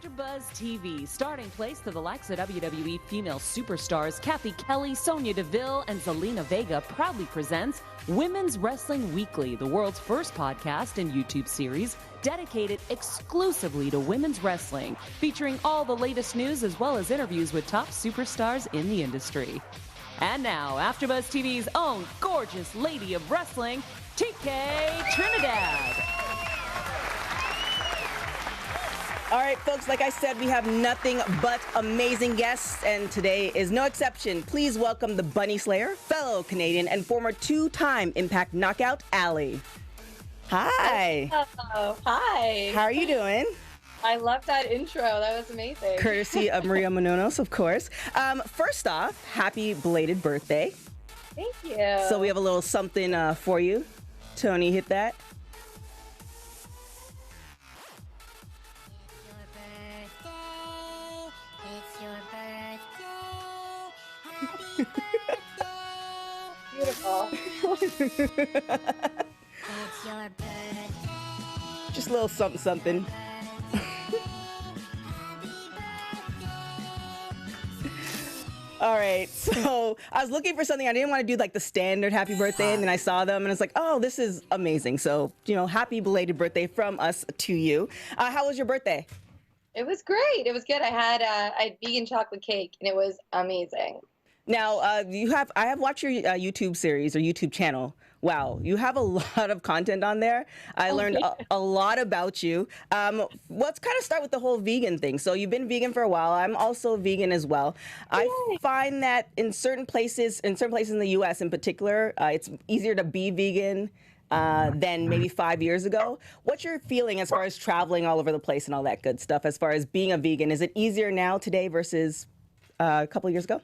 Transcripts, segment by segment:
AfterBuzz TV, starting place to the likes of WWE female superstars Kathy Kelly, Sonya Deville, and Zelina Vega proudly presents Women's Wrestling Weekly, the world's first podcast and YouTube series dedicated exclusively to women's wrestling, featuring all the latest news as well as interviews with top superstars in the industry. And now, AfterBuzz TV's own gorgeous lady of wrestling, TK Trinidad. All right, folks, like I said, we have nothing but amazing guests, and today is no exception. Please welcome the Bunny Slayer, fellow Canadian, and former two-time Impact Knockout Allie. Hi. Hello. Hi. How are you doing? I love that intro. That was amazing. Courtesy of Maria Menounos, of course. First off, happy belated birthday. Thank you. So we have a little something for you. Tony, hit that. Beautiful. Just a little something. All right, so I was looking for something. I didn't want to do like the standard happy birthday, and then I saw them and it's like, oh, this is amazing. So, happy belated birthday from us to you. How was your birthday? It was great. It was good. I had vegan chocolate cake, and it was amazing. Now, I have watched your YouTube series or YouTube channel. Wow, you have a lot of content on there. I learned a lot about you. Let's kind of start with the whole vegan thing. So you've been vegan for a while. I'm also vegan as well. I find that in certain places in the U.S. in particular, it's easier to be vegan than maybe 5 years ago. What's your feeling as far as traveling all over the place and all that good stuff? As far as being a vegan, is it easier now today versus a couple of years ago?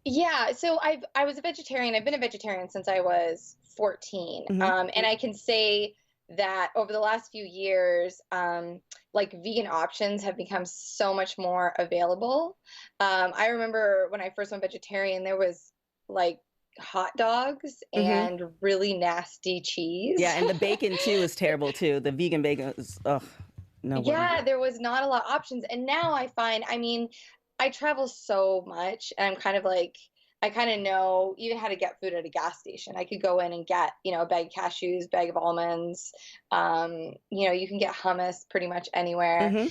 Yeah, so I was a vegetarian. I've been a vegetarian since I was 14. Mm-hmm. And I can say that over the last few years, like vegan options have become so much more available. I remember when I first went vegetarian, there was like hot dogs and really nasty cheese. Yeah, and the bacon too is terrible too. The vegan bacon is, no way. Yeah, there was not a lot of options. And now I find, I travel so much, and I'm kind of like, I kind of know even how to get food at a gas station. I could go in and get, a bag of cashews, bag of almonds. You can get hummus pretty much anywhere.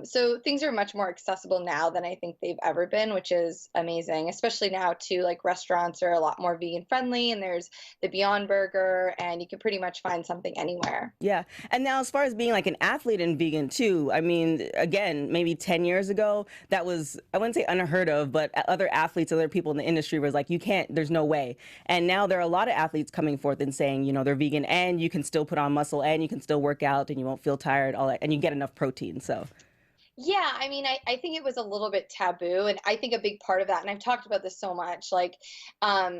So things are much more accessible now than I think they've ever been, which is amazing, especially now too, like restaurants are a lot more vegan friendly, and there's the Beyond Burger, and you can pretty much find something anywhere. Yeah. And now as far as being like an athlete and vegan too, again, maybe 10 years ago, that was, I wouldn't say unheard of, but other athletes, other people in the industry was like, you can't, there's no way. And now there are a lot of athletes coming forth and saying, they're vegan and you can still put on muscle and you can still work out and you won't feel tired, all that, and you get enough protein. So yeah, I think it was a little bit taboo, and I think a big part of that, and I've talked about this so much, like, I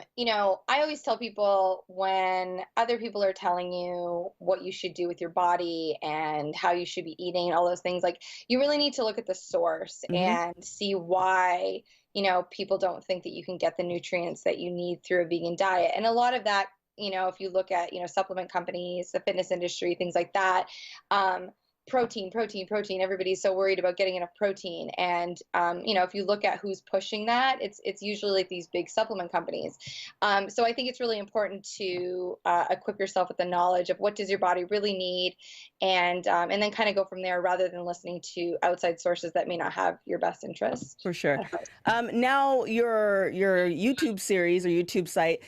always tell people when other people are telling you what you should do with your body and how you should be eating and all those things, like, you really need to look at the source and see why, people don't think that you can get the nutrients that you need through a vegan diet. And a lot of that, if you look at, supplement companies, the fitness industry, things like that, protein. Everybody's so worried about getting enough protein. And, if you look at who's pushing that, it's usually like these big supplement companies. So I think it's really important to equip yourself with the knowledge of what does your body really need, and then kind of go from there rather than listening to outside sources that may not have your best interests. For sure. Now your YouTube series or YouTube site,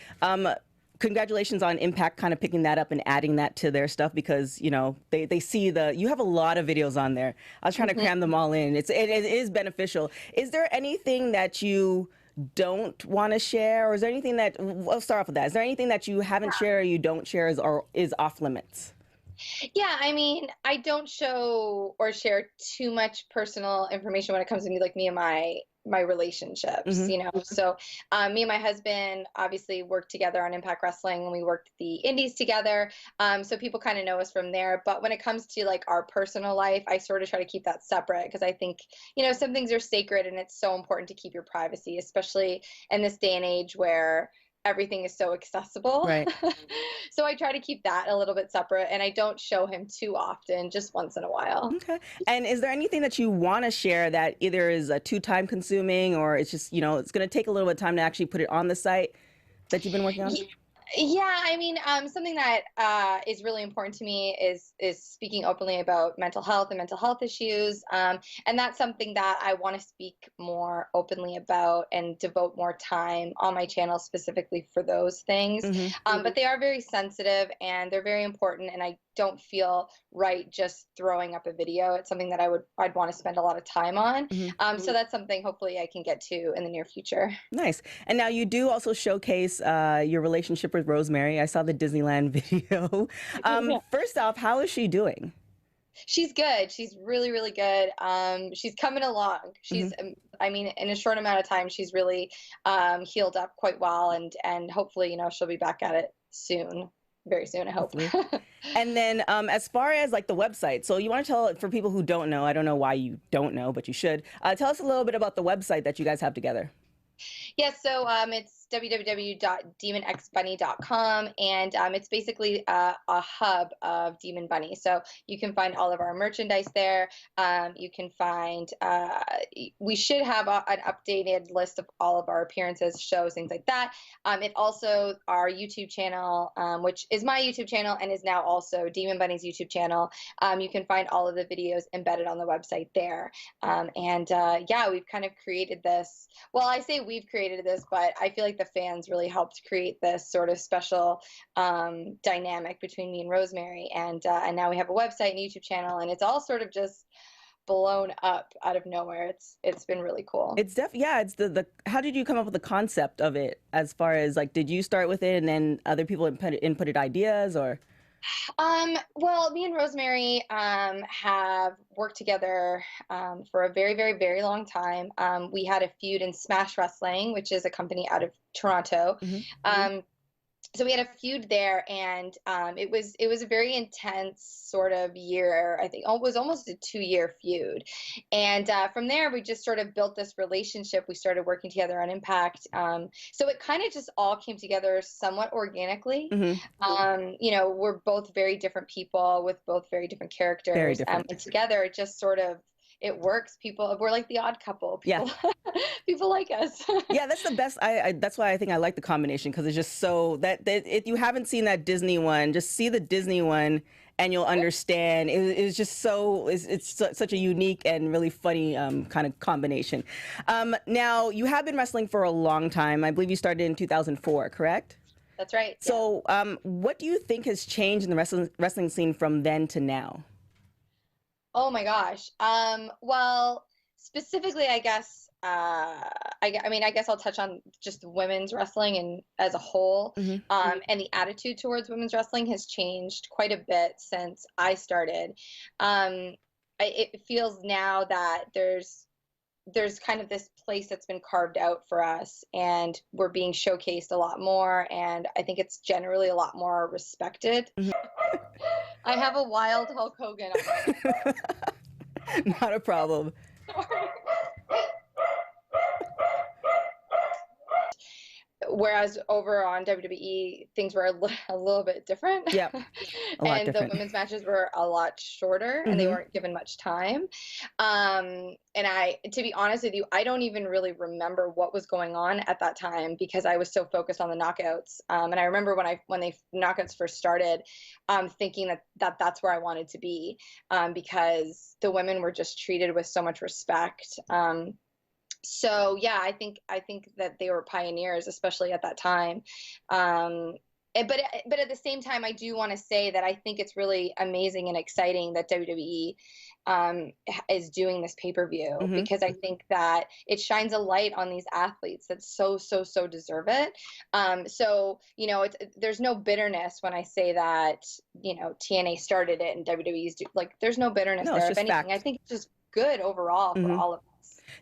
congratulations on Impact kind of picking that up and adding that to their stuff, because they see you have a lot of videos on there. I was trying to cram them all in. It is beneficial. Is there anything that you don't want to share, or is there anything that, we'll start off with that. Is there anything that you haven't shared or you don't share is off limits? Yeah, I don't show or share too much personal information when it comes to me and my relationships, So me and my husband obviously worked together on Impact Wrestling, and we worked the indies together. So people kind of know us from there. But when it comes to like our personal life, I sort of try to keep that separate, because I think, some things are sacred, and it's so important to keep your privacy, especially in this day and age where everything is so accessible. Right. So I try to keep that a little bit separate, and I don't show him too often, just once in a while. Okay. And is there anything that you want to share that either is too time consuming, or it's just, it's going to take a little bit of time to actually put it on the site that you've been working on? Yeah, I mean, something that is really important to me is speaking openly about mental health and mental health issues, and that's something that I want to speak more openly about and devote more time on my channel specifically for those things. But they are very sensitive and they're very important, and I don't feel right just throwing up a video. It's something that I'd want to spend a lot of time on. So that's something hopefully I can get to in the near future. Nice. And now you do also showcase your relationship with Rosemary. I saw the Disneyland video. First off, how is she doing? She's good. She's really, really good. She's coming along. She's, I mean, in a short amount of time, she's really healed up quite well, and hopefully, she'll be back at it soon. Very soon, I hope. And then as far as like the website, so you want to tell, for people who don't know, I don't know why you don't know, but you should, tell us a little bit about the website that you guys have together. Yes, so it's www.demonxbunny.com, and it's basically a hub of Demon Bunny. So you can find all of our merchandise there. You can find, we should have an updated list of all of our appearances, shows, things like that. It also, our YouTube channel, which is my YouTube channel and is now also Demon Bunny's YouTube channel. You can find all of the videos embedded on the website there. Yeah, we've kind of created this, well, I say we've created this, but I feel like the fans really helped create this sort of special dynamic between me and Rosemary, and now we have a website and YouTube channel, and it's all sort of just blown up out of nowhere. It's been really cool. It's it's the how did you come up with the concept of it, as far as like, did you start with it and then other people inputted ideas, or? Well, me and Rosemary have worked together for a very, very, very long time. We had a feud in Smash Wrestling, which is a company out of Toronto. So we had a feud there, and it was a very intense sort of year. I think it was almost a 2-year feud, and from there we just sort of built this relationship. We started working together on Impact, so it kind of just all came together somewhat organically. We're both very different people with both very different characters, very different. And together it just sort of, it works. We're like the odd couple. People, people like us. Yeah, that's the best. That's why I think I like the combination, because it's just so that if you haven't seen that Disney one, just see the Disney one and you'll understand. It's just so, it's such a unique and really funny kind of combination. Now, you have been wrestling for a long time. I believe you started in 2004, correct? That's right. So what do you think has changed in the wrestling scene from then to now? Oh my gosh. Well, specifically, I guess, I mean, I guess I'll touch on just women's wrestling and as a whole. And the attitude towards women's wrestling has changed quite a bit since I started. It feels now that there's kind of this place that's been carved out for us, and we're being showcased a lot more, and I think it's generally a lot more respected. I have a wild Hulk Hogan on my Not a problem. Whereas over on WWE, things were a little bit different. Yeah, and different. The women's matches were a lot shorter, and they weren't given much time. And to be honest with you, I don't even really remember what was going on at that time, because I was so focused on the knockouts. And I remember when the knockouts first started, thinking that's where I wanted to be, because the women were just treated with so much respect. So yeah, I think that they were pioneers, especially at that time. But at the same time, I do want to say that I think it's really amazing and exciting that WWE is doing this pay-per-view, because I think that it shines a light on these athletes that so deserve it. So there's no bitterness when I say that TNA started it and WWE's there's no bitterness there. If anything, fact. I think it's just good overall for all of us.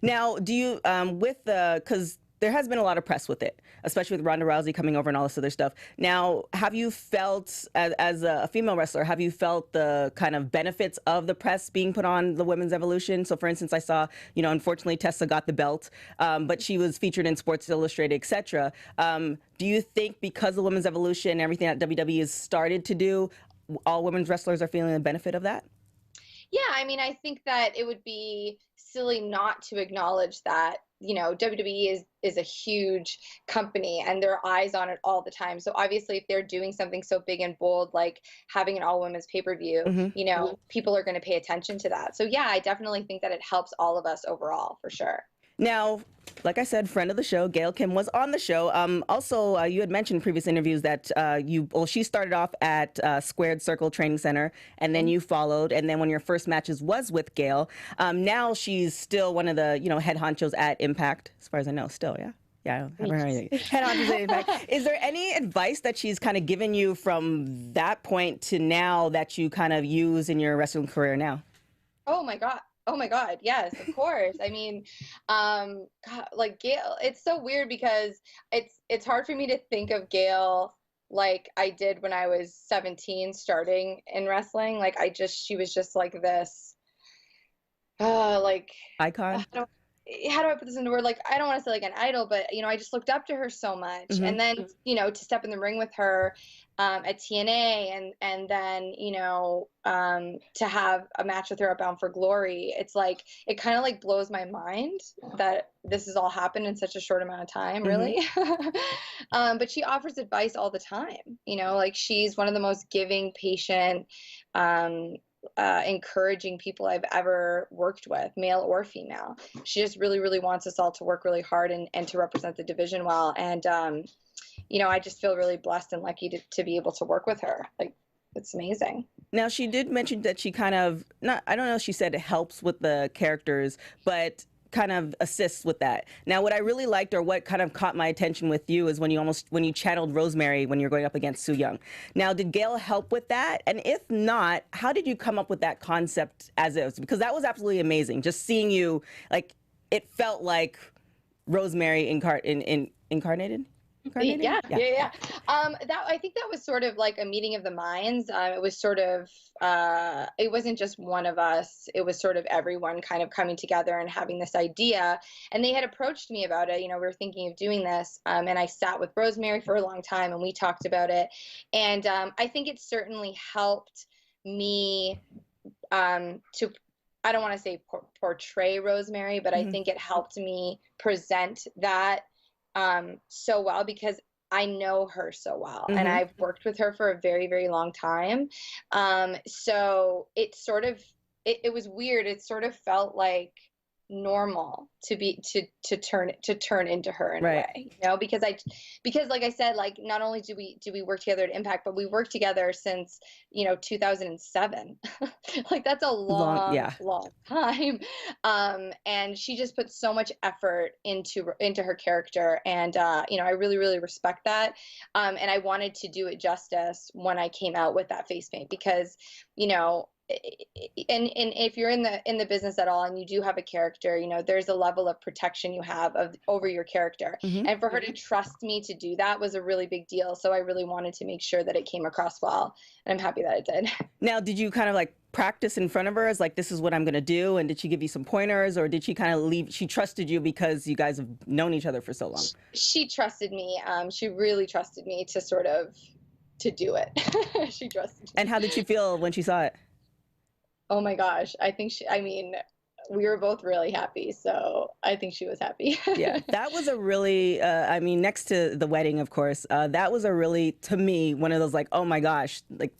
Now, do you because there has been a lot of press with it, especially with Ronda Rousey coming over and all this other stuff. Now, have you felt, as a female wrestler, have you felt the kind of benefits of the press being put on the women's evolution? So, for instance, I saw, unfortunately, Tessa got the belt, but she was featured in Sports Illustrated, etc. Do you think because of women's evolution and everything that WWE has started to do, all women's wrestlers are feeling the benefit of that? Yeah, I mean, I think that it would be silly not to acknowledge that, WWE is a huge company and there are eyes on it all the time. So obviously if they're doing something so big and bold like having an all women's pay-per-view, people are going to pay attention to that. So yeah, I definitely think that it helps all of us overall for sure. Now, like I said, friend of the show, Gail Kim was on the show. Also, you had mentioned in previous interviews that she started off at Squared Circle Training Center, and then you followed, and then one of your first matches was with Gail. Now she's still one of the, head honchos at Impact, as far as I know, still, yeah? Yeah, I haven't heard anything. Head honchos at Impact. Is there any advice that she's kind of given you from that point to now that you kind of use in your wrestling career now? Oh my God. Oh my God, yes, of course. I mean, God, like Gail, it's so weird because it's hard for me to think of Gail like I did when I was 17 starting in wrestling. Like she was just like this, like icon. How do I put this into word? Like, I don't want to say like an idol, but, I just looked up to her so much. And then, to step in the ring with her at TNA and then, to have a match with her at Bound for Glory, it's like, it kind of like blows my mind that this has all happened in such a short amount of time, really. But she offers advice all the time, like she's one of the most giving, patient, encouraging people I've ever worked with, male or female. She just really, really wants us all to work really hard and to represent the division well. And, I just feel really blessed and lucky to be able to work with her. Like, it's amazing. Now, she did mention that she kind of, I don't know if she said it helps with the characters, but kind of assists with that. Now, what I really liked, or what kind of caught my attention with you, is when you channeled Rosemary when you're going up against Su Yung. Now, did Gail help with that? And if not, how did you come up with that concept as is? Because that was absolutely amazing. Just seeing you, like, it felt like Rosemary incarnated. Yeah. I think that was sort of like a meeting of the minds. It was sort of, it wasn't just one of us. It was sort of everyone kind of coming together and having this idea. And they had approached me about it. We were thinking of doing this. And I sat with Rosemary for a long time and we talked about it. And I think it certainly helped me to, I don't want to say portray Rosemary, but I think it helped me present that so well because I know her so well and I've worked with her for a very, very long time. So it sort of, it was weird. It sort of felt like normal to turn into her in a way, because like I said, like not only do we work together at Impact, but we worked together since 2007. Like that's a long time. And she just put so much effort into her character, and I really, really respect that. And I wanted to do it justice when I came out with that face paint because and if you're in the business at all and you do have a character, there's a level of protection you have over your character. And for her to trust me to do that was a really big deal. So I really wanted to make sure that it came across well. And I'm happy that it did. Now, did you kind of like practice in front of her as like, this is what I'm going to do? And did she give you some pointers, or did she kind of she trusted you because you guys have known each other for so long? She trusted me. She really trusted me to do it. She trusted me. And how did she feel when she saw it? Oh my gosh. We were both really happy. So I think she was happy. Yeah, that was a really, next to the wedding, of course, that was a really, to me, one of those like, oh my gosh, like,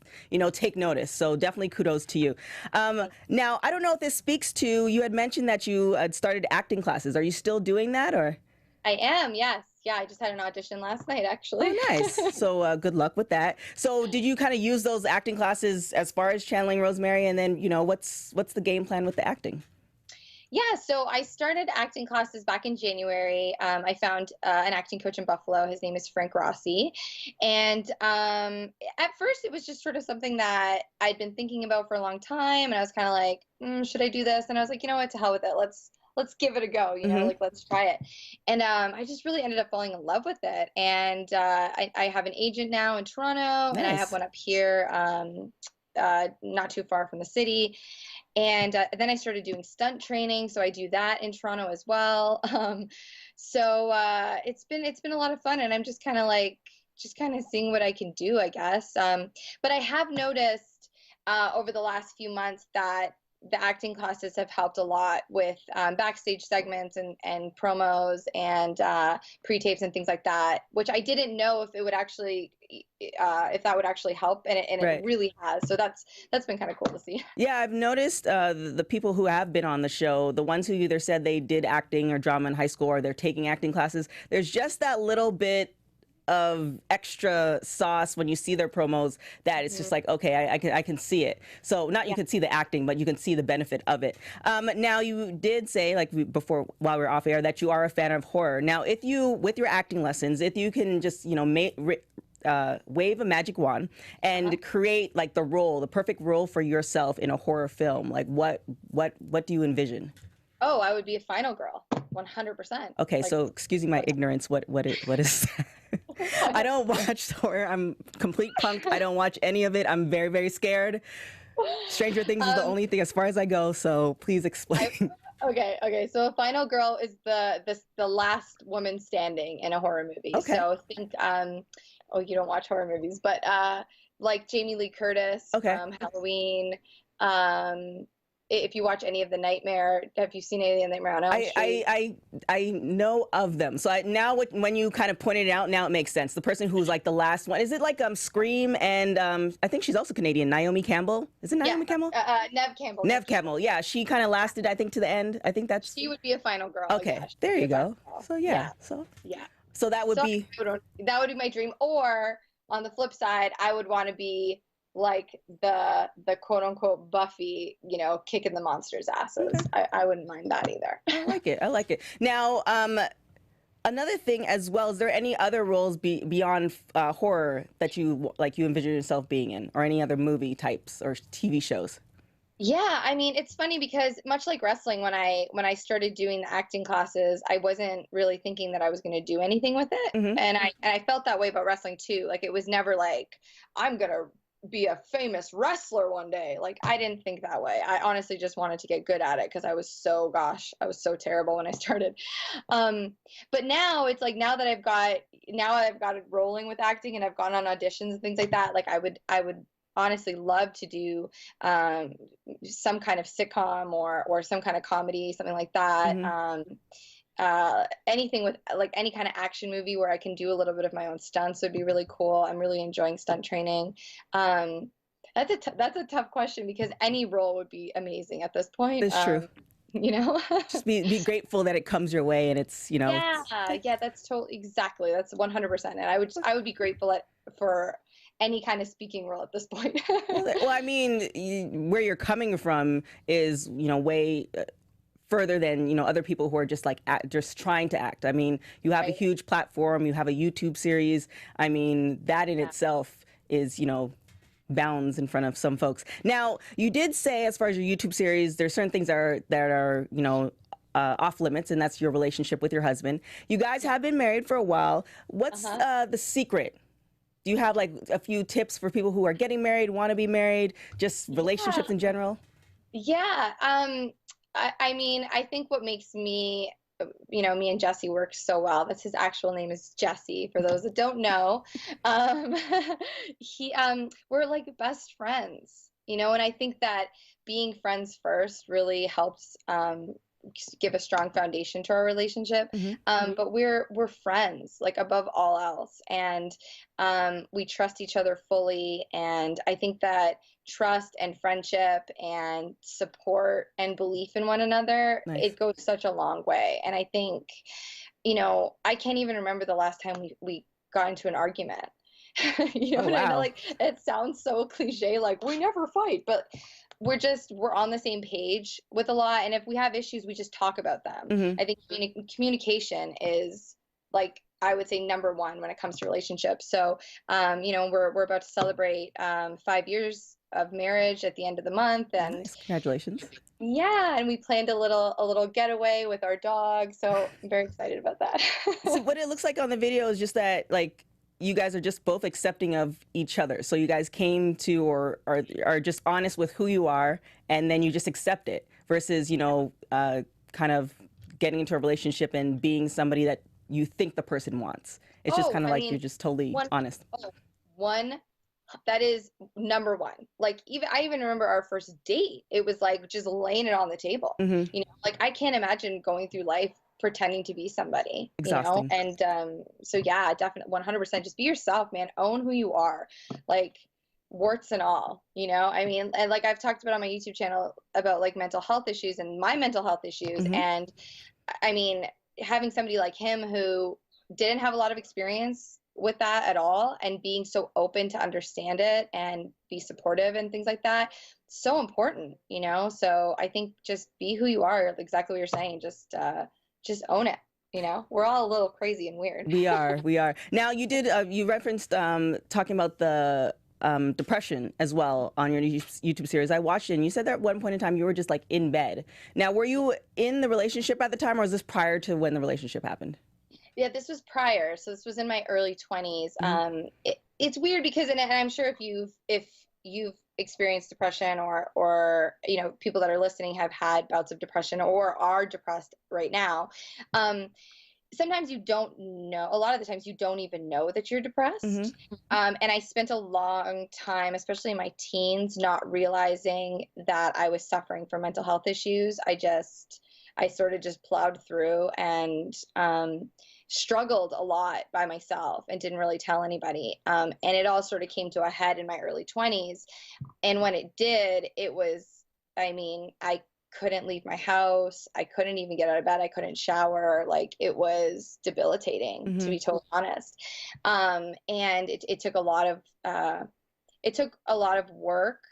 take notice. So definitely kudos to you. Now, I don't know if this speaks to, you had mentioned that you had started acting classes. Are you still doing that, or? I am, yes. Yeah, I just had an audition last night, actually. Oh, nice. So good luck with that. So did you kind of use those acting classes as far as channeling Rosemary? And then, what's the game plan with the acting? Yeah, so I started acting classes back in January. I found an acting coach in Buffalo. His name is Frank Rossi. And at first, it was just sort of something that I'd been thinking about for a long time. And I was kind of like, should I do this? And I was like, you know what, to hell with it. Let's let's give it a go, like let's try it. And I just really ended up falling in love with it. And I have an agent now in Toronto, and I have Nice. one up here, not too far from the city. And then I started doing stunt training, so I do that in Toronto as well. So it's been a lot of fun, and I'm just kind of seeing what I can do, I guess. But I have noticed over the last few months that the acting classes have helped a lot with backstage segments and promos and pre-tapes and things like that, which I didn't know if it would actually if that would actually help, and Right. it really has. So that's been kind of cool to see. Yeah, I've noticed the people who have been on the show, the ones who either said they did acting or drama in high school or they're taking acting classes, there's just that little bit of extra sauce when you see their promos that it's just like, okay, I can see it. So not you can see the acting, but you can see the benefit of it. Now you did say, like before, while we were off air, that you are a fan of horror. Now, if you, with your acting lessons, if you can just, wave a magic wand and create like the perfect role for yourself in a horror film, like what do you envision? Oh, I would be a final girl, 100%. Okay, so excuse my ignorance. What is that? I don't watch horror. I'm complete punk. I don't watch any of it. I'm very, very scared. Stranger Things is the only thing as far as I go. So please explain. Okay. So a final girl is the last woman standing in a horror movie. Okay. So think, you don't watch horror movies, but like Jamie Lee Curtis, Halloween. If you watch any of the Nightmare, have you seen any of the Nightmare on Elm Street? I know of them. So now when you kind of pointed it out, now it makes sense. The person who's like the last one, is it like Scream and I think she's also Canadian, Naomi Campbell? Is it Naomi Campbell? Neve Campbell. Neve Campbell. Yeah, she kind of lasted, I think, to the end. I think that's. She would be a final girl. Okay, there you go. So yeah. So that would be. That would be my dream. Or on the flip side, I would want to be like the quote unquote Buffy, kicking the monsters' asses. Okay. I wouldn't mind that either. I like it. Now, another thing as well, is there any other roles beyond horror that you envision yourself being in, or any other movie types or TV shows? Yeah, I mean, it's funny because much like wrestling, when I started doing the acting classes, I wasn't really thinking that I was going to do anything with it. And I felt that way about wrestling too. Like, it was never like, I'm going to be a famous wrestler one day. Like, I didn't think that way. I honestly just wanted to get good at it because I was so terrible when I started. But now it's like, now that I've got it rolling with acting and I've gone on auditions and things like that, like I would honestly love to do some kind of sitcom or some kind of comedy, something like that. Anything with like any kind of action movie where I can do a little bit of my own stunts would be really cool. I'm really enjoying stunt training. That's a tough question because any role would be amazing at this point. That's true. Just be grateful that it comes your way, and it's Yeah, that's totally exactly. That's 100%. And I would be grateful for any kind of speaking role at this point. Well, I mean, where you're coming from is way further than other people who are just like just trying to act. I mean, you have a huge platform, you have a YouTube series. I mean, that in itself is bounds in front of some folks. Now, you did say, as far as your YouTube series, there's certain things that are off limits, and that's your relationship with your husband. You guys have been married for a while. What's the secret? Do you have like a few tips for people who are getting married, want to be married, just relationships in general? Yeah. I mean, I think what makes me, me and Jesse work so well. That's his actual name is Jesse, for those that don't know. We're like best friends, and I think that being friends first really helps give a strong foundation to our relationship. But we're friends, like above all else, and we trust each other fully. And I think that trust and friendship and support and belief in one another, it goes such a long way. And I think, I can't even remember the last time we got into an argument. I know, like, it sounds so cliche, like we never fight, but we're on the same page with a lot. And if we have issues, we just talk about them. I think communication is, like, I would say #1 when it comes to relationships. So, we're about to celebrate 5 years of marriage at the end of the month, and Nice. Congratulations. yeah, and we planned a little getaway with our dog, so I'm very excited about that. So what it looks like on the video is just that, like, you guys are just both accepting of each other. So you guys came to, or are just honest with who you are, and then you just accept it versus, you know, kind of getting into a relationship and being somebody that you think the person wants. It's just kind of like you're just totally honest. One, that is number one. Like, I even remember our first date. It was like just laying it on the table. You know, like I can't imagine going through life pretending to be somebody, Exhausting. You know? And so yeah, definitely 100% just be yourself, man. Own who you are, like warts and all, you know? I mean, and like I've talked about on my YouTube channel about like mental health issues and my mental health issues. And I mean, having somebody like him who didn't have a lot of experience with that at all, and being so open to understand it and be supportive and things like that, so important, you know? So I think just be who you are, exactly what you're saying. Just own it. You know, we're all a little crazy and weird. We are. Now you did, you referenced talking about the depression as well on your YouTube series. I watched it, and you said that at one point in time you were just like in bed. Now, were you in the relationship at the time, or was this prior to when the relationship happened? Yeah, this was prior. So this was in my early 20s. It's weird because, and I'm sure if you've experienced depression, or you know, people that are listening have had bouts of depression or are depressed right now, sometimes you don't know, a lot of the times you don't even know that you're depressed. And I spent a long time, especially in my teens, not realizing that I was suffering from mental health issues. I sort of just plowed through and struggled a lot by myself and didn't really tell anybody. And it all sort of came to a head in my early 20s. And when it did, it was, I mean, I couldn't leave my house. I couldn't even get out of bed. I couldn't shower. Like, it was debilitating, to be totally honest. And it took a lot of work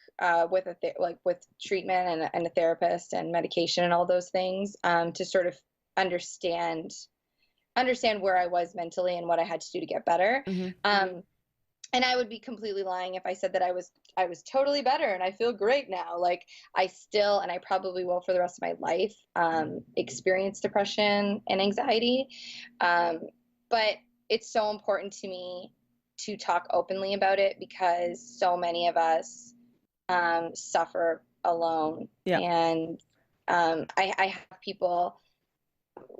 with treatment and a therapist and medication and all those things, to sort of understand where I was mentally and what I had to do to get better. And I would be completely lying if I said that I was totally better and I feel great now. Like, I still, and I probably will for the rest of my life, experience depression and anxiety. But it's so important to me to talk openly about it, because so many of us suffer alone. And I have people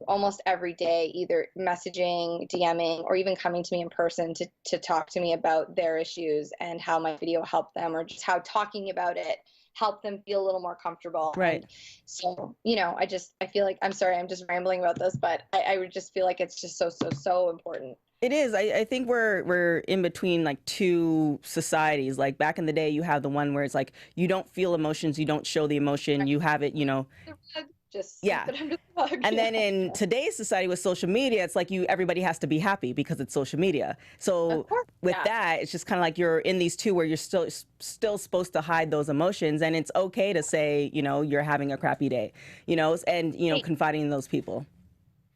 almost every day either messaging, DMing, or even coming to me in person to talk to me about their issues and how my video helped them, or just how talking about it helped them feel a little more comfortable. Right. And so, you know, I feel like, I'm sorry, I'm just rambling about this, but I would just feel like it's just so important. It is. I think we're in between like two societies. Like, back in the day, you have the one where it's like you don't feel emotions, you don't show the emotion, you have it, you know. Just sweep it under the rug. And then in today's society with social media, it's like everybody has to be happy because it's social media. So with that, it's just kind of like you're in these two where you're still supposed to hide those emotions, and it's okay to say, you know, you're having a crappy day, you know, and, you know, confiding in those people.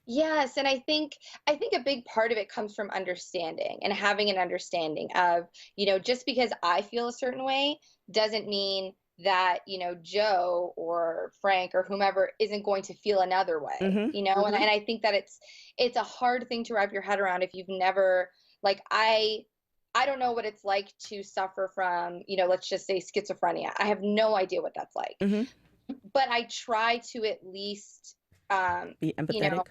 Yes, and I think a big part of it comes from understanding, and having an understanding of, you know, just because I feel a certain way doesn't mean that, you know, Joe or Frank or whomever isn't going to feel another way, you know? And I think that it's a hard thing to wrap your head around if you've never, like, I don't know what it's like to suffer from, you know, let's just say schizophrenia. I have no idea what that's like. But I try to at least be empathetic. You know,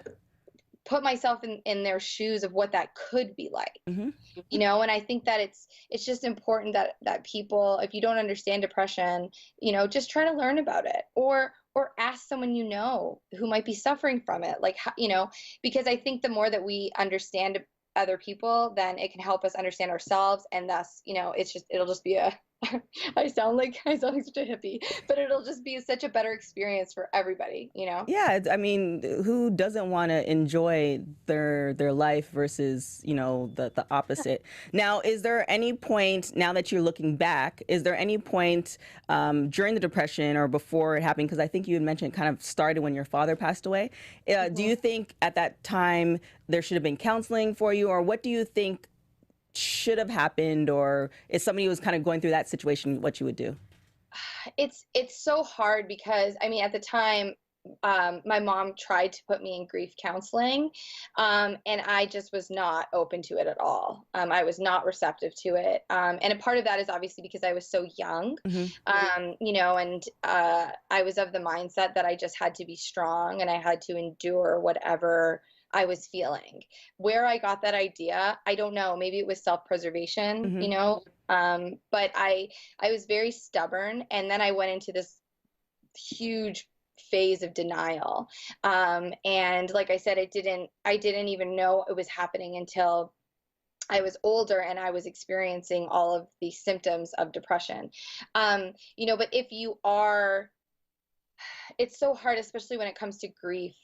put myself in their shoes of what that could be like, you know? And I think that it's just important that people, if you don't understand depression, you know, just try to learn about it, or ask someone, you know, who might be suffering from it. Like, you know, because I think the more that we understand other people, then it can help us understand ourselves. And thus, you know, it'll just be I sound like such a hippie, but it'll just be such a better experience for everybody, you know? Yeah, I mean, who doesn't want to enjoy their life versus, you know, the opposite? Now, is there any point, now that you're looking back, is there any point during the depression or before it happened, because I think you had mentioned it kind of started when your father passed away. Do you think at that time there should have been counseling for you, or what do you think should have happened, or if somebody was kind of going through that situation, what you would do? It's so hard because I mean, at the time, my mom tried to put me in grief counseling, and I just was not open to it at all. I was not receptive to it, and a part of that is obviously because I was so young, you know, and I was of the mindset that I just had to be strong and I had to endure whatever I was feeling. Where I got that idea, I don't know. Maybe it was self-preservation, you know, but I was very stubborn, and then I went into this huge phase of denial. And like I said, I didn't even know it was happening until I was older and I was experiencing all of the symptoms of depression. You know, but if you are, it's so hard, especially when it comes to grief.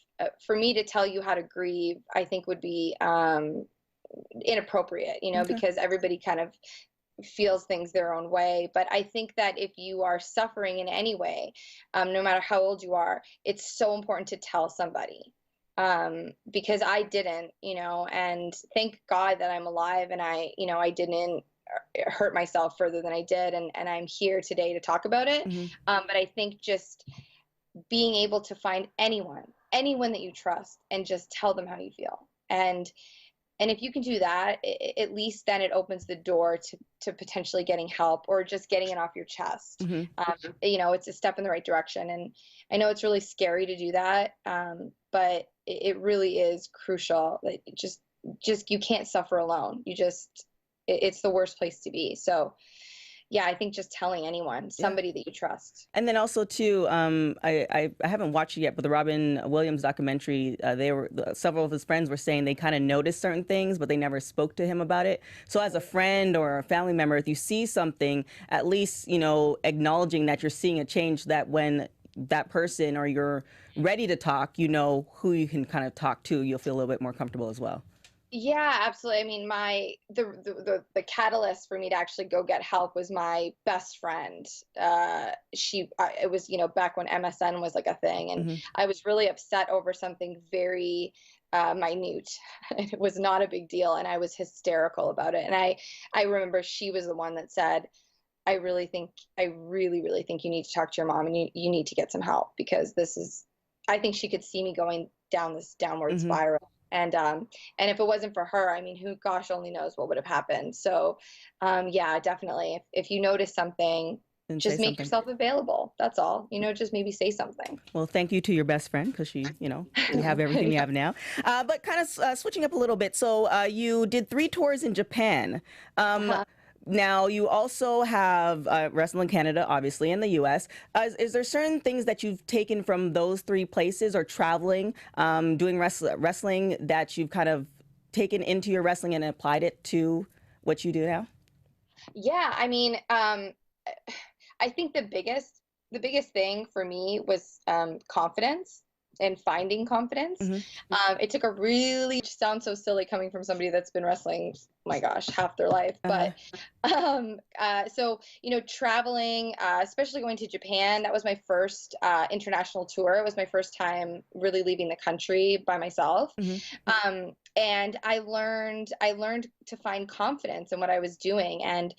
For me to tell you how to grieve, I think would be inappropriate, you know, Okay. because everybody kind of feels things their own way. But I think that if you are suffering in any way, no matter how old you are, it's so important to tell somebody. Because I didn't, you know, and thank God that I'm alive and you know, I didn't hurt myself further than I did. And I'm here today to talk about it. But I think just being able to find anyone that you trust and just tell them how you feel. And if you can do that, at least then it opens the door to potentially getting help or just getting it off your chest. You know, it's a step in the right direction. And I know it's really scary to do that, but it really is crucial. Like, just you can't suffer alone. It's the worst place to be. So yeah, I think just telling anyone, somebody that you trust. And then also too, I haven't watched it yet, but the Robin Williams documentary, several of his friends were saying they kind of noticed certain things, but they never spoke to him about it. So as a friend or a family member, if you see something, at least, you know, acknowledging that you're seeing a change, that when that person or you're ready to talk, you know who you can kind of talk to, you'll feel a little bit more comfortable as well. Yeah, absolutely. I mean, the catalyst for me to actually go get help was my best friend. It was, you know, back when MSN was like a thing, and I was really upset over something very minute. It was not a big deal, and I was hysterical about it. And I remember she was the one that said, I really, really think you need to talk to your mom, and you need to get some help, because I think she could see me going down this downward spiral. And if it wasn't for her, I mean, who, gosh, only knows what would have happened. So, yeah, definitely. If you notice something, And just say make something. yourself available. That's all. You know, just maybe say something. Well, thank you to your best friend, because she, you know, you have everything you have now. But kind of switching up a little bit. So you did 3 tours in Japan. Now, you also have Wrestling Canada, obviously, in the U.S. Is there certain things that you've taken from those 3 places, or traveling, doing wrestling, that you've kind of taken into your wrestling and applied it to what you do now? Yeah, I mean, I think the biggest thing for me was confidence and finding confidence. It took a really, which sounds so silly coming from somebody that's been wrestling, my gosh, half their life. But so, you know, traveling, especially going to Japan, that was my first international tour. It was my first time really leaving the country by myself. And I learned to find confidence in what I was doing, and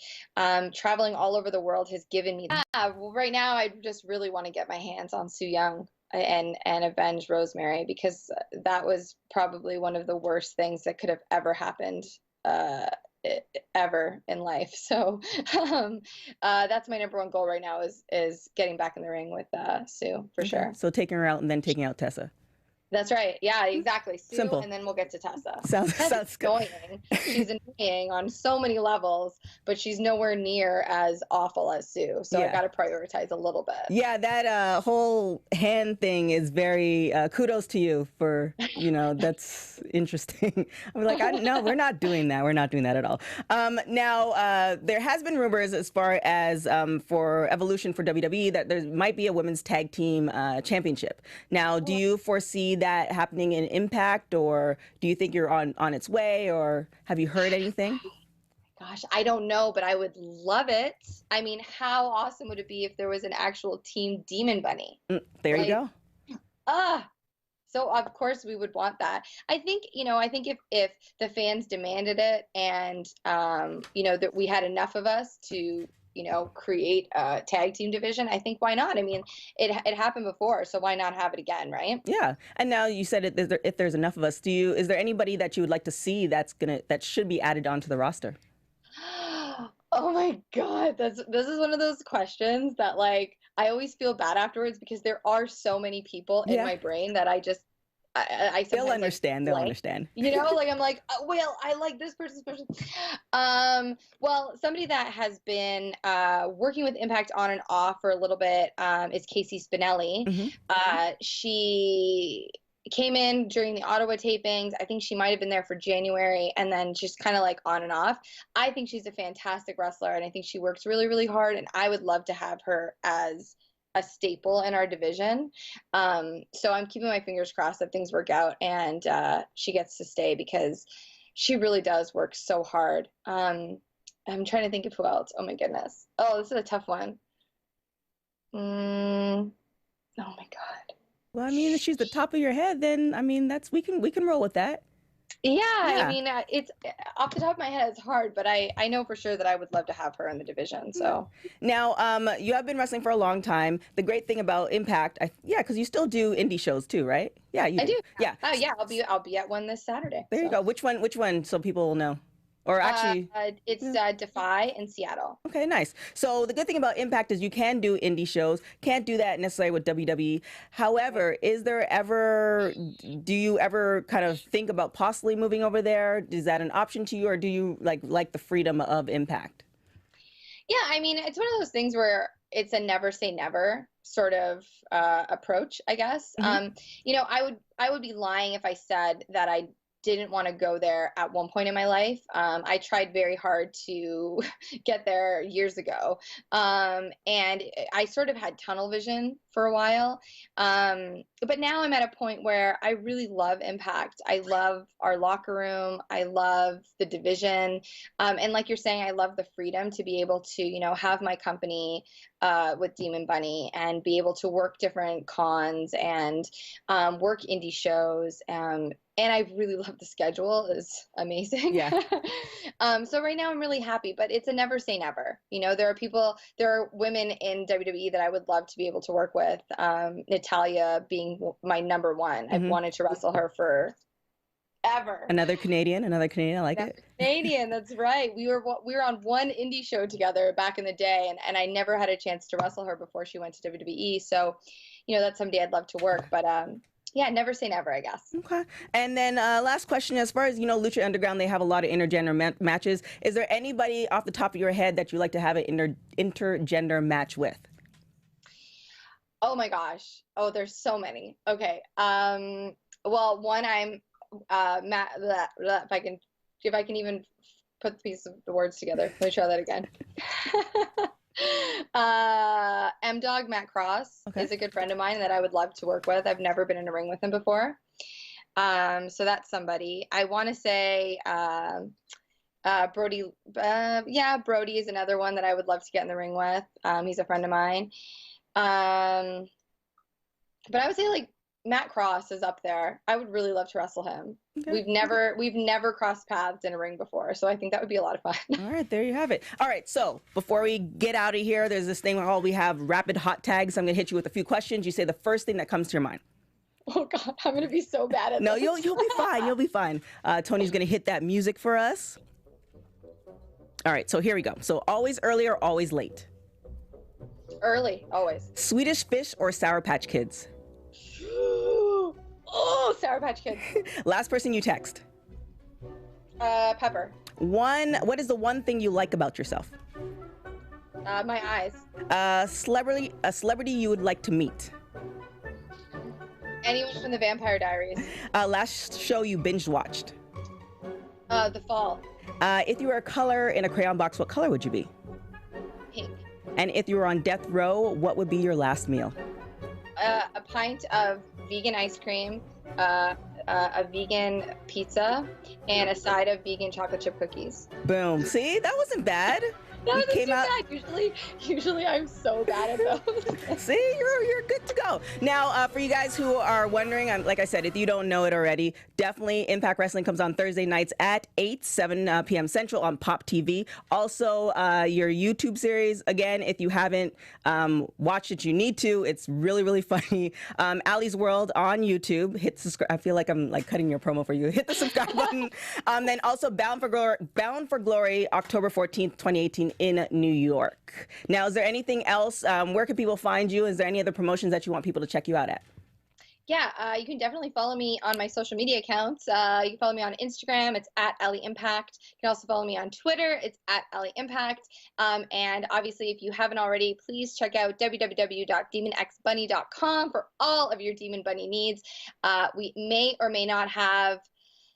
traveling all over the world has given me that. Well, right now, I just really want to get my hands on Su Yung and avenge Rosemary, because that was probably one of the worst things that could have ever happened ever in life. So that's my number 1 goal right now, is getting back in the ring with Sue, for sure. So taking her out and then taking out Tessa. That's right. Yeah, exactly. Sue, Simple. and then we'll get to Tessa. Sounds good. Annoying. She's annoying on so many levels, but she's nowhere near as awful as Sue. So I got to prioritize a little bit. Yeah, that whole hand thing is very kudos to you for, you know, that's interesting. I'm like, no, we're not doing that. We're not doing that at all. Now, there has been rumors as far as for Evolution for WWE that there might be a women's tag team championship. Now, do you foresee that happening in Impact, or do you think you're on its way, or have you heard anything? Gosh, I don't know, but I would love it. I mean, how awesome would it be if there was an actual Team Demon Bunny? There you go. So So of course we would want that. I think, I think if the fans demanded it and, that we had enough of us to, create a tag team division, I think why not? I mean, it happened before, so why not have it again, right? Yeah. And now you said if there's enough of us, is there anybody that you would like to see that should be added onto the roster? Oh my God, this is one of those questions that like I always feel bad afterwards because there are so many people in my brain that I sometimes They'll understand. They'll blank. understand. Like I'm like, well, I like this person. Well, somebody that has been working with Impact on and off for a little bit is Casey Spinelli. Mm-hmm. She came in during the Ottawa tapings. I think she might have been there for January and then just kind of like on and off. I think she's a fantastic wrestler and I think she works really, really hard. And I would love to have her as a staple in our division. So I'm keeping my fingers crossed that things work out and she gets to stay because she really does work so hard. I'm trying to think of who else. Oh my goodness. Oh, this is a tough one. Oh my God. Well, I mean, if she's the top of your head, then I mean, we can roll with that. Yeah, I mean, it's off the top of my head, it's hard, but I know for sure that I would love to have her in the division. So now, you have been wrestling for a long time. The great thing about Impact, because you still do indie shows too, right? Yeah, you do. I do. Yeah. Oh yeah, I'll be at one this Saturday. There you go. Which one? So people will know. Or actually, it's Defy in Seattle. Okay, nice. So the good thing about Impact is you can do indie shows. Can't do that necessarily with WWE. However, do you ever kind of think about possibly moving over there? Is that an option to you, or do you like the freedom of Impact? Yeah, I mean, it's one of those things where it's a never say never sort of approach, I guess. Mm-hmm. I would be lying if I said that I didn't want to go there at one point in my life. I tried very hard to get there years ago. And I sort of had tunnel vision for a while. But now I'm at a point where I really love Impact. I love our locker room. I love the division. And like you're saying, I love the freedom to be able to, have my company with Demon Bunny and be able to work different cons and work indie shows. And I really love the schedule. It's amazing. Yeah. So right now I'm really happy, but it's a never say never. There are women in WWE that I would love to be able to work with. Natalia being my number one. Mm-hmm. I've wanted to wrestle her for ever. Another Canadian. I like it. Canadian. That's right. We were on one indie show together back in the day, and I never had a chance to wrestle her before she went to WWE. So, that's someday I'd love to work, but yeah, never say never, I guess. Okay. And then last question, as far as, Lucha Underground, they have a lot of intergender matches. Is there anybody off the top of your head that you like to have an intergender match with? Oh my gosh. Oh, there's so many. Okay. Well, one I'm if I can even put the pieces of the words together. Let me try that again. M-Dog Matt Cross is a good friend of mine that I would love to work with. I've never been in a ring with him before. So that's somebody. I want to say Brody. Brody is another one that I would love to get in the ring with. He's a friend of mine. But I would say like Matt Cross is up there. I would really love to wrestle him. Okay. We've never crossed paths in a ring before, so I think that would be a lot of fun. All right, there you have it. All right, so before we get out of here, there's this thing where we have rapid hot tags. I'm gonna hit you with a few questions. You say the first thing that comes to your mind. Oh God, I'm gonna be so bad at this. No, you'll be fine. You'll be fine. Tony's gonna hit that music for us. All right, so here we go. So always early or always late? Early, always. Swedish Fish or Sour Patch Kids? Oh, Sour Patch Kids. Last person you text? Pepper. What is the one thing you like about yourself? My eyes. A celebrity you would like to meet? Anyone from the Vampire Diaries. Last show you binge watched? The Fall. If you were a color in a crayon box, what color would you be? Pink. And if you were on death row, what would be your last meal? A pint of vegan ice cream, a vegan pizza, and a side of vegan chocolate chip cookies. Boom. See, that wasn't bad. That we wasn't came too out. bad. Usually I'm so bad at those. See, you're good to go. Now, for you guys who are wondering, like I said, if you don't know it already, definitely Impact Wrestling comes on Thursday nights at 7 p.m. Central on Pop TV. Also, your YouTube series, again, if you haven't watched it, you need to. It's really, really funny. Allie's World on YouTube. Hit subscribe. I feel like I'm like cutting your promo for you. Hit the subscribe button. Then also Bound for Glory, October 14th, 2018 in New York. Now, is there anything else? Where can people find you? Is there any other promotions that you want people to check you out at? Yeah, you can definitely follow me on my social media accounts. You can follow me on Instagram. It's at Allie Impact. You can also follow me on Twitter. It's at Allie Impact. And obviously, if you haven't already, please check out www.demonxbunny.com for all of your Demon Bunny needs. We may or may not have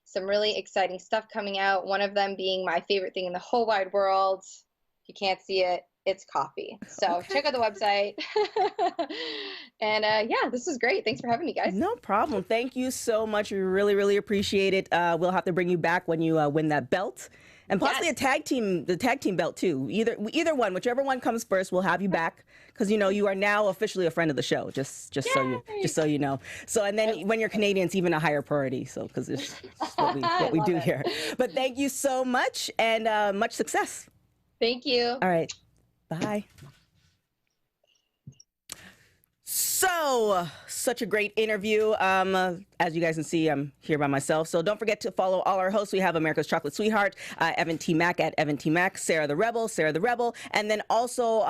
some really exciting stuff coming out. One of them being my favorite thing in the whole wide world. If you can't see it, it's coffee. So check out the website. And yeah, this is great. Thanks for having me, guys. No problem. Thank you so much. We really, really appreciate it. We'll have to bring you back when you win that belt. And possibly the tag team belt too. Either one, whichever one comes first, we'll have you back because you are now officially a friend of the show. Just so you know. So and then when you're Canadian, it's even a higher priority. So because it's what we do here. But thank you so much and much success. Thank you. All right. Bye. So, such a great interview. As you guys can see, I'm here by myself. So don't forget to follow all our hosts. We have America's Chocolate Sweetheart, Evan T. Mack at Evan T. Mack, Sarah the Rebel. And then also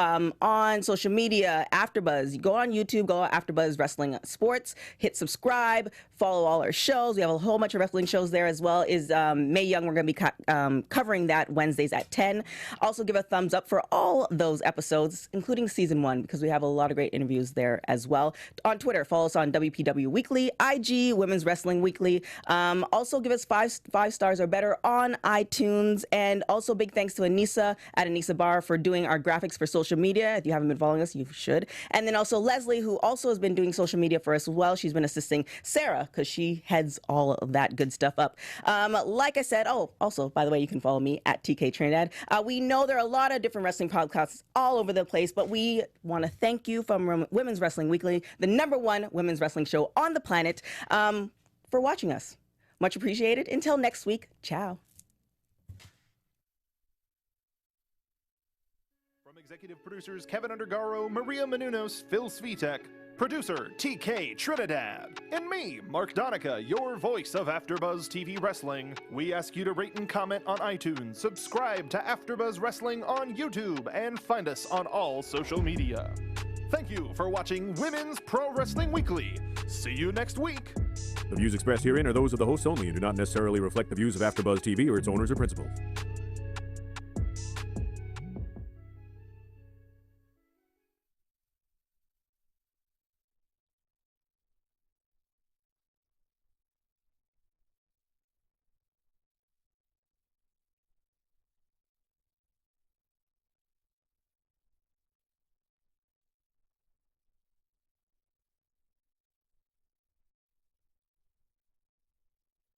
on social media, AfterBuzz. Go on YouTube, go on AfterBuzz Wrestling Sports, hit subscribe, follow all our shows. We have a whole bunch of wrestling shows there as well. Is Mae Young, we're going to be covering that Wednesdays at 10. Also give a thumbs up for all those episodes, including season 1, because we have a lot of great interviews there as well. On Twitter, follow us on WPW Weekly, IG, Women's Wrestling Weekly. Also give us five stars or better on iTunes. And also big thanks to Anissa at Anissa Bar for doing our graphics for social media. If you haven't been following us, you should. And then also Leslie, who also has been doing social media for us as well. She's been assisting Sarah because she heads all of that good stuff up. Like I said, also, by the way, you can follow me at TK Trinidad. We know there are a lot of different wrestling podcasts all over the place, but we want to thank you from Women's Wrestling Weekly, the #1 women's wrestling show on the planet, for watching us. Much appreciated. Until next week, ciao. From executive producers Kevin Undergaro, Maria Menounos, Phil Svitek, producer TK Trinidad, and me, Mark Donica, your voice of AfterBuzz TV Wrestling, we ask you to rate and comment on iTunes, subscribe to AfterBuzz Wrestling on YouTube, and find us on all social media. Thank you for watching Women's Pro Wrestling Weekly. See you next week. The views expressed herein are those of the hosts only and do not necessarily reflect the views of AfterBuzz TV or its owners or principals.